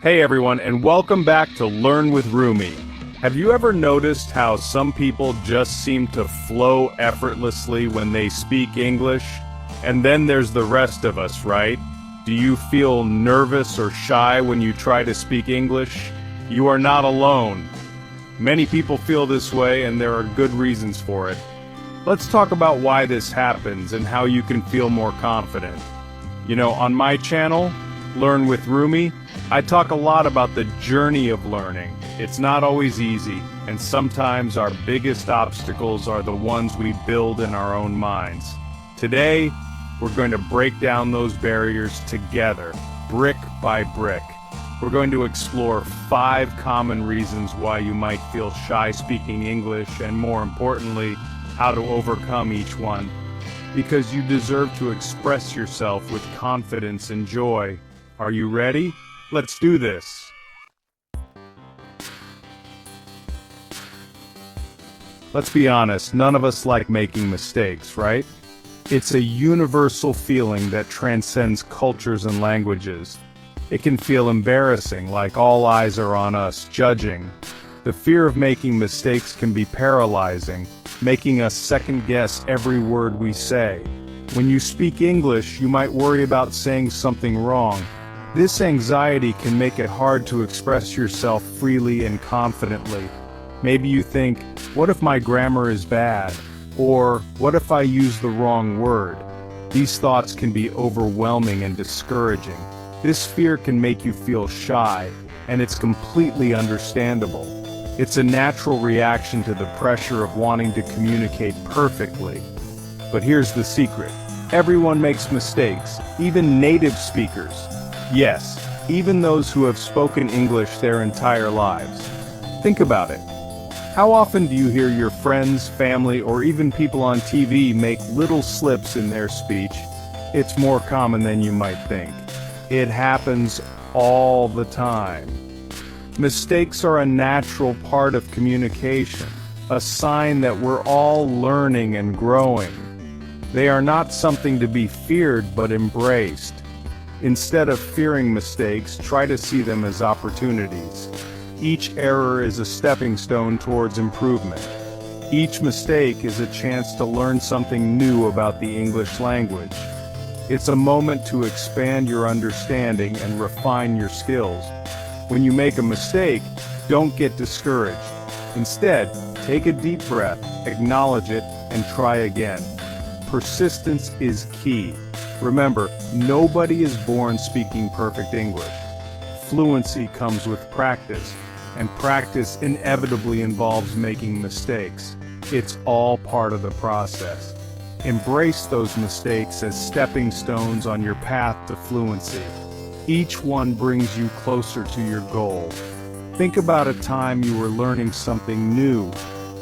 Hey everyone, and welcome back to Learn with Rumi. Have you ever noticed how some people just seem to flow effortlessly when they speak English? And then there's the rest of us, right? Do you feel nervous or shy when you try to speak English? You are not alone. Many people feel this way, and there are good reasons for it. Let's talk about why this happens and how you can feel more confident. On my channel, Learn with Rumi, I talk a lot about the journey of learning. It's not always easy, and sometimes our biggest obstacles are the ones we build in our own minds. Today, we're going to break down those barriers together, brick by brick. We're going to explore 5 common reasons why you might feel shy speaking English, and more importantly, how to overcome each one. Because you deserve to express yourself with confidence and joy. Are you ready? Let's do this. Let's be honest, none of us like making mistakes, right? It's a universal feeling that transcends cultures and languages. It can feel embarrassing, like all eyes are on us, judging. The fear of making mistakes can be paralyzing, making us second-guess every word we say. When you speak English, you might worry about saying something wrong. This anxiety can make it hard to express yourself freely and confidently. Maybe you think, what if my grammar is bad? Or, what if I use the wrong word? These thoughts can be overwhelming and discouraging. This fear can make you feel shy, and it's completely understandable. It's a natural reaction to the pressure of wanting to communicate perfectly. But here's the secret. Everyone makes mistakes, even native speakers. Yes, even those who have spoken English their entire lives. Think about it. How often do you hear your friends, family, or even people on TV make little slips in their speech? It's more common than you might think. It happens all the time. Mistakes are a natural part of communication, a sign that we're all learning and growing. They are not something to be feared but embraced. Instead of fearing mistakes, try to see them as opportunities. Each error is a stepping stone towards improvement. Each mistake is a chance to learn something new about the English language. It's a moment to expand your understanding and refine your skills. When you make a mistake, don't get discouraged. Instead, take a deep breath, acknowledge it, and try again. Persistence is key. Remember, nobody is born speaking perfect English. Fluency comes with practice, and practice inevitably involves making mistakes. It's all part of the process. Embrace those mistakes as stepping stones on your path to fluency. Each one brings you closer to your goal. Think about a time you were learning something new,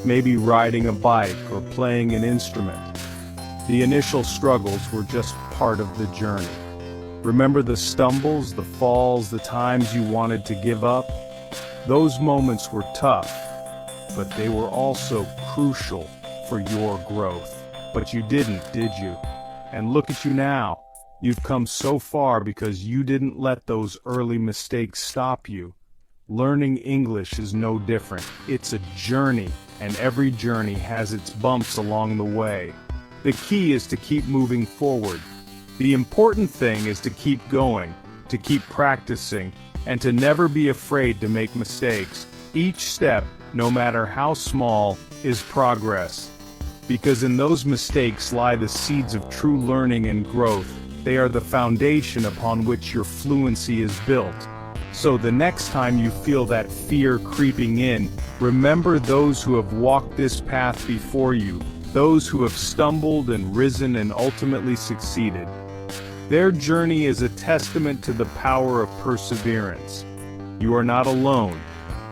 maybe riding a bike or playing an instrument. The initial struggles were just part of the journey. Remember the stumbles, the falls, the times you wanted to give up? Those moments were tough, but they were also crucial for your growth. But you didn't, did you? And look at you now. You've come so far because you didn't let those early mistakes stop you. Learning English is no different. It's a journey, and every journey has its bumps along the way. The key is to keep moving forward. The important thing is to keep going, to keep practicing, and to never be afraid to make mistakes. Each step, no matter how small, is progress. Because in those mistakes lie the seeds of true learning and growth. They are the foundation upon which your fluency is built. So the next time you feel that fear creeping in, remember those who have walked this path before you, those who have stumbled and risen and ultimately succeeded. Their journey is a testament to the power of perseverance. You are not alone,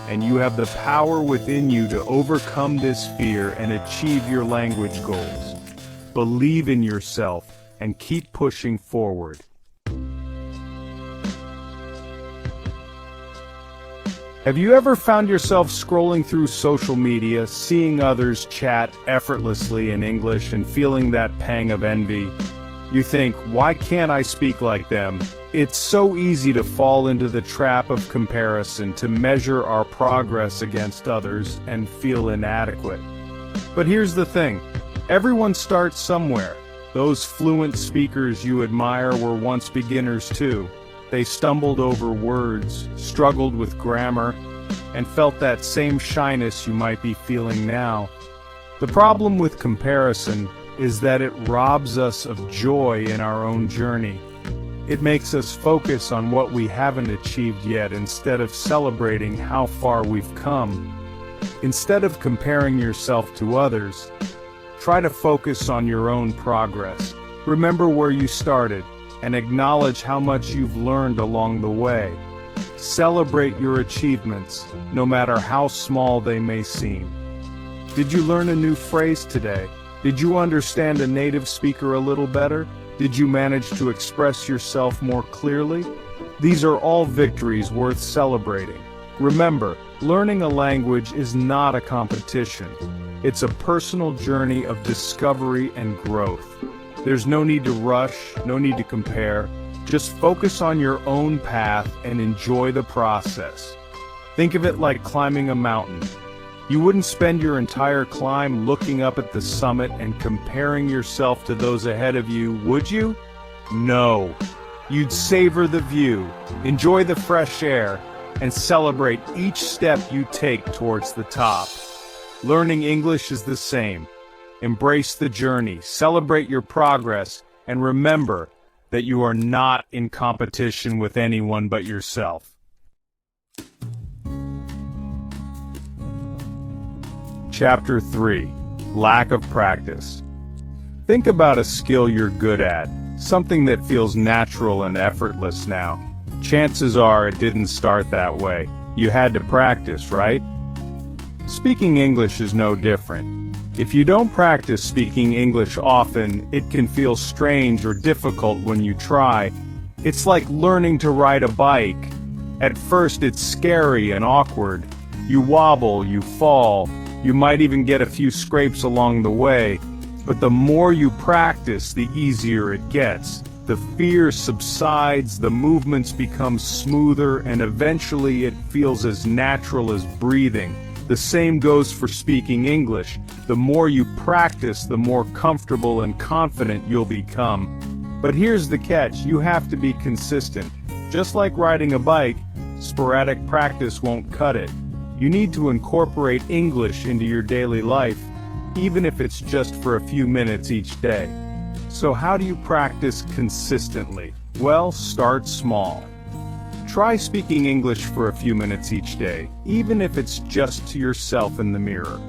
and you have the power within you to overcome this fear and achieve your language goals. Believe in yourself and keep pushing forward. Have you ever found yourself scrolling through social media, seeing others chat effortlessly in English and feeling that pang of envy? You think, why can't I speak like them? It's so easy to fall into the trap of comparison, to measure our progress against others and feel inadequate. But here's the thing, everyone starts somewhere. Those fluent speakers you admire were once beginners too. They stumbled over words, struggled with grammar, and felt that same shyness you might be feeling now. The problem with comparison is that it robs us of joy in our own journey. It makes us focus on what we haven't achieved yet instead of celebrating how far we've come. Instead of comparing yourself to others, try to focus on your own progress. Remember where you started and acknowledge how much you've learned along the way. Celebrate your achievements, no matter how small they may seem. Did you learn a new phrase today? Did you understand a native speaker a little better? Did you manage to express yourself more clearly? These are all victories worth celebrating. Remember, learning a language is not a competition. It's a personal journey of discovery and growth. There's no need to rush, no need to compare. Just focus on your own path and enjoy the process. Think of it like climbing a mountain. You wouldn't spend your entire climb looking up at the summit and comparing yourself to those ahead of you, would you? No. You'd savor the view, enjoy the fresh air, and celebrate each step you take towards the top. Learning English is the same. Embrace the journey, celebrate your progress, and remember that you are not in competition with anyone but yourself. Chapter 3. Lack of practice. Think about a skill you're good at, something that feels natural and effortless now. Chances are it didn't start that way. You had to practice, right? Speaking English is no different. If you don't practice speaking English often, it can feel strange or difficult when you try. It's like learning to ride a bike. At first it's scary and awkward. You wobble, you fall, you might even get a few scrapes along the way. But the more you practice, the easier it gets. The fear subsides, the movements become smoother, and eventually it feels as natural as breathing. The same goes for speaking English. The more you practice, the more comfortable and confident you'll become. But here's the catch, you have to be consistent. Just like riding a bike, sporadic practice won't cut it. You need to incorporate English into your daily life, even if it's just for a few minutes each day. So how do you practice consistently? Well, start small. Try speaking English for a few minutes each day, even if it's just to yourself in the mirror.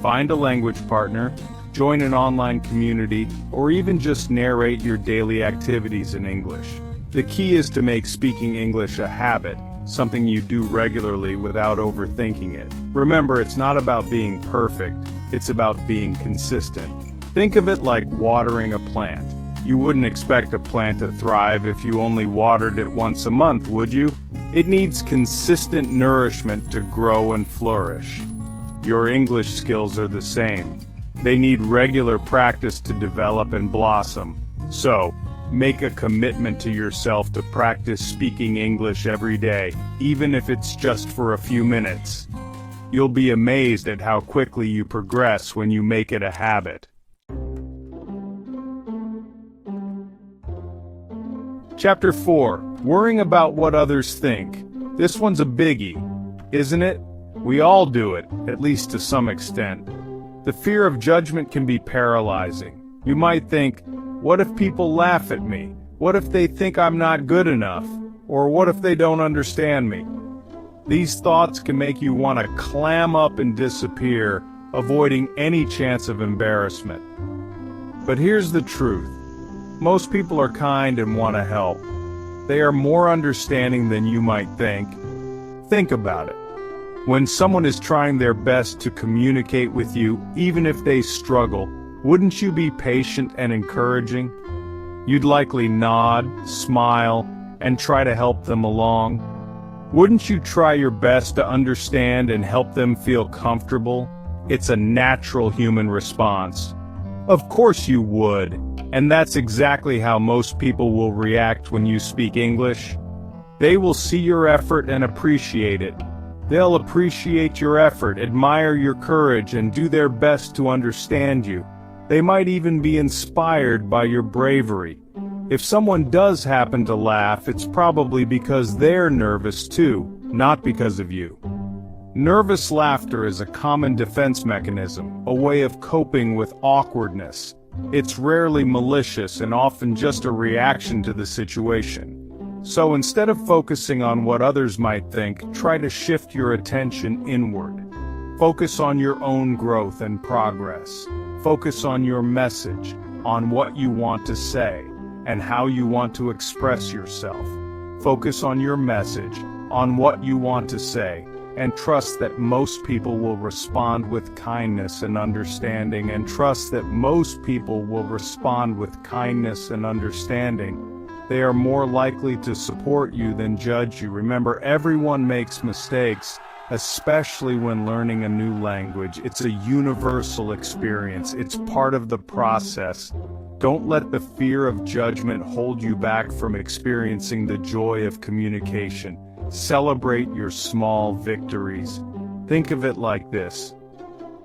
Find a language partner, join an online community, or even just narrate your daily activities in English. The key is to make speaking English a habit, something you do regularly without overthinking it. Remember, it's not about being perfect, it's about being consistent. Think of it like watering a plant. You wouldn't expect a plant to thrive if you only watered it once a month, would you? It needs consistent nourishment to grow and flourish. Your English skills are the same. They need regular practice to develop and blossom. So, make a commitment to yourself to practice speaking English every day, even if it's just for a few minutes. You'll be amazed at how quickly you progress when you make it a habit. Chapter 4. Worrying about what others think. This one's a biggie, isn't it? We all do it, at least to some extent. The fear of judgment can be paralyzing. You might think, what if people laugh at me? What if they think I'm not good enough? Or what if they don't understand me? These thoughts can make you want to clam up and disappear, avoiding any chance of embarrassment. But here's the truth. Most people are kind and want to help. They are more understanding than you might think. Think about it. When someone is trying their best to communicate with you, even if they struggle, wouldn't you be patient and encouraging? You'd likely nod, smile, and try to help them along. Wouldn't you try your best to understand and help them feel comfortable? It's a natural human response. Of course you would. And that's exactly how most people will react when you speak English. They will see your effort and appreciate it. They'll appreciate your effort, admire your courage, and do their best to understand you. They might even be inspired by your bravery. If someone does happen to laugh, it's probably because they're nervous too, not because of you. Nervous laughter is a common defense mechanism, a way of coping with awkwardness. It's rarely malicious and often just a reaction to the situation. So instead of focusing on what others might think, try to shift your attention inward. Focus on your own growth and progress. Focus on your message, on what you want to say, and how you want to express yourself. Focus on your message, on what you want to say, and trust that most people will respond with kindness and understanding, and trust that most people will respond with kindness and understanding. They are more likely to support you than judge you. Remember, everyone makes mistakes, especially when learning a new language. It's a universal experience. It's part of the process. Don't let the fear of judgment hold you back from experiencing the joy of communication. Celebrate your small victories. Think of it like this.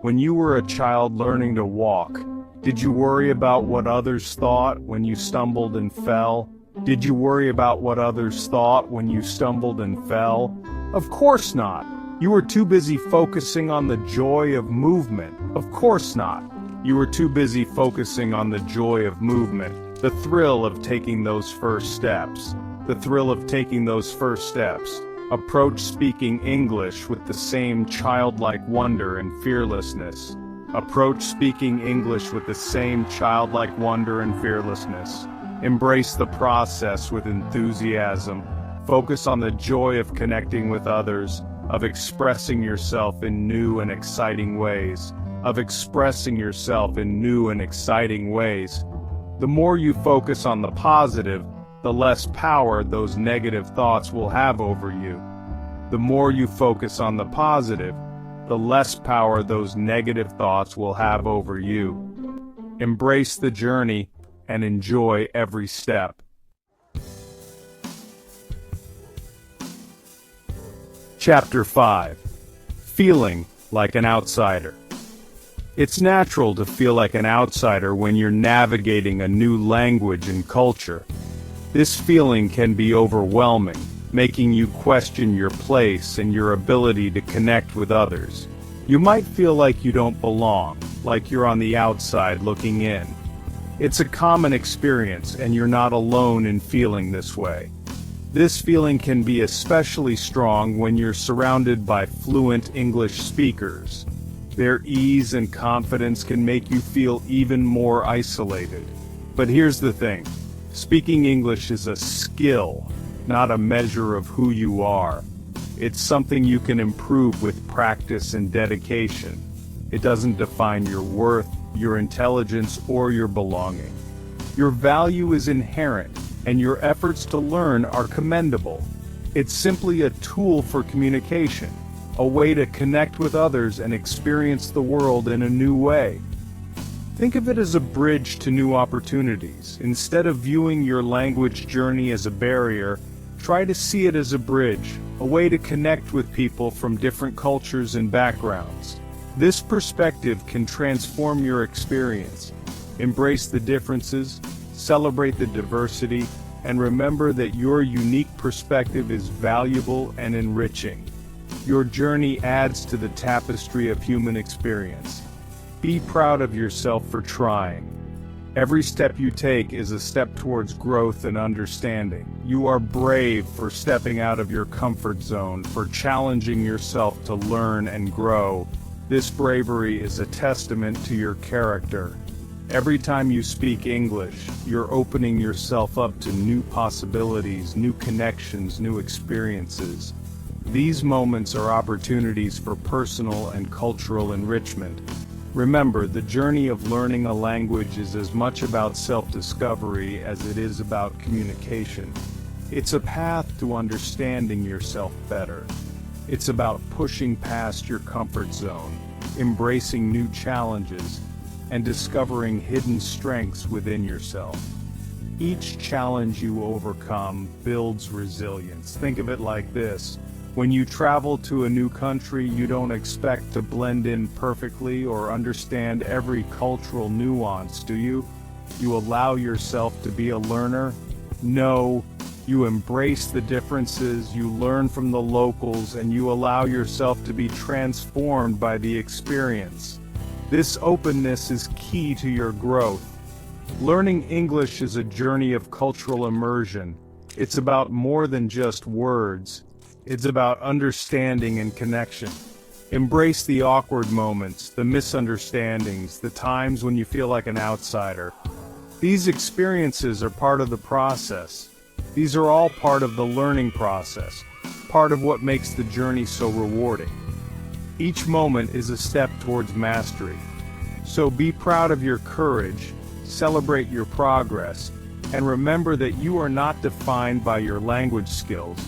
When you were a child learning to walk, did you worry about what others thought when you stumbled and fell? Did you worry about what others thought when you stumbled and fell? Of course not. You were too busy focusing on the joy of movement. Of course not. You were too busy focusing on the joy of movement, the thrill of taking those first steps. The thrill of taking those first steps. Approach speaking English with the same childlike wonder and fearlessness. Approach speaking English with the same childlike wonder and fearlessness. Embrace the process with enthusiasm. Focus on the joy of connecting with others, of expressing yourself in new and exciting ways. Of expressing yourself in new and exciting ways. The more you focus on the positive, the less power those negative thoughts will have over you. The more you focus on the positive, the less power those negative thoughts will have over you. Embrace the journey and enjoy every step. Chapter 5. Feeling like an outsider. It's natural to feel like an outsider when you're navigating a new language and culture. This feeling can be overwhelming, making you question your place and your ability to connect with others. You might feel like you don't belong, like you're on the outside looking in. It's a common experience, and you're not alone in feeling this way. This feeling can be especially strong when you're surrounded by fluent English speakers. Their ease and confidence can make you feel even more isolated. But here's the thing. Speaking English is a skill, not a measure of who you are. It's something you can improve with practice and dedication. It doesn't define your worth, your intelligence, or your belonging. Your value is inherent, and your efforts to learn are commendable. It's simply a tool for communication, a way to connect with others and experience the world in a new way. Think of it as a bridge to new opportunities. Instead of viewing your language journey as a barrier, try to see it as a bridge, a way to connect with people from different cultures and backgrounds. This perspective can transform your experience. Embrace the differences, celebrate the diversity, and remember that your unique perspective is valuable and enriching. Your journey adds to the tapestry of human experience. Be proud of yourself for trying. Every step you take is a step towards growth and understanding. You are brave for stepping out of your comfort zone, for challenging yourself to learn and grow. This bravery is a testament to your character. Every time you speak English, you're opening yourself up to new possibilities, new connections, new experiences. These moments are opportunities for personal and cultural enrichment. Remember, the journey of learning a language is as much about self-discovery as it is about communication. It's a path to understanding yourself better. It's about pushing past your comfort zone, embracing new challenges, and discovering hidden strengths within yourself. Each challenge you overcome builds resilience. Think of it like this. When you travel to a new country, you don't expect to blend in perfectly or understand every cultural nuance, do you? You allow yourself to be a learner? No, you embrace the differences, you learn from the locals, and you allow yourself to be transformed by the experience. This openness is key to your growth. Learning English is a journey of cultural immersion. It's about more than just words. It's about understanding and connection. Embrace the awkward moments, the misunderstandings, the times when you feel like an outsider. These experiences are part of the process. These are all part of the learning process, part of what makes the journey so rewarding. Each moment is a step towards mastery. So be proud of your courage, celebrate your progress, and remember that you are not defined by your language skills,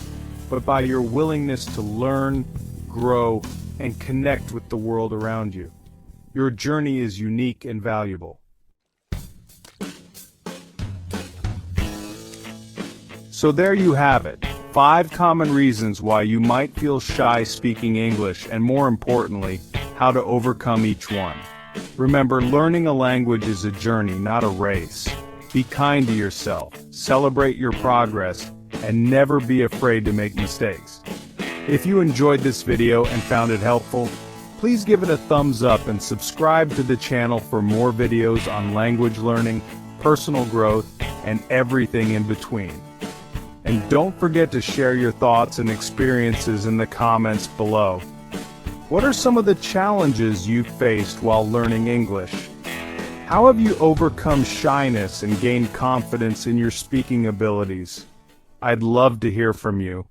but by your willingness to learn, grow, and connect with the world around you. Your journey is unique and valuable. So there you have it, 5 common reasons why you might feel shy speaking English, and more importantly, how to overcome each one. Remember, learning a language is a journey, not a race. Be kind to yourself, celebrate your progress, and never be afraid to make mistakes. If you enjoyed this video and found it helpful, please give it a thumbs up and subscribe to the channel for more videos on language learning, personal growth, and everything in between. And don't forget to share your thoughts and experiences in the comments below. What are some of the challenges you've faced while learning English? How have you overcome shyness and gained confidence in your speaking abilities? I'd love to hear from you.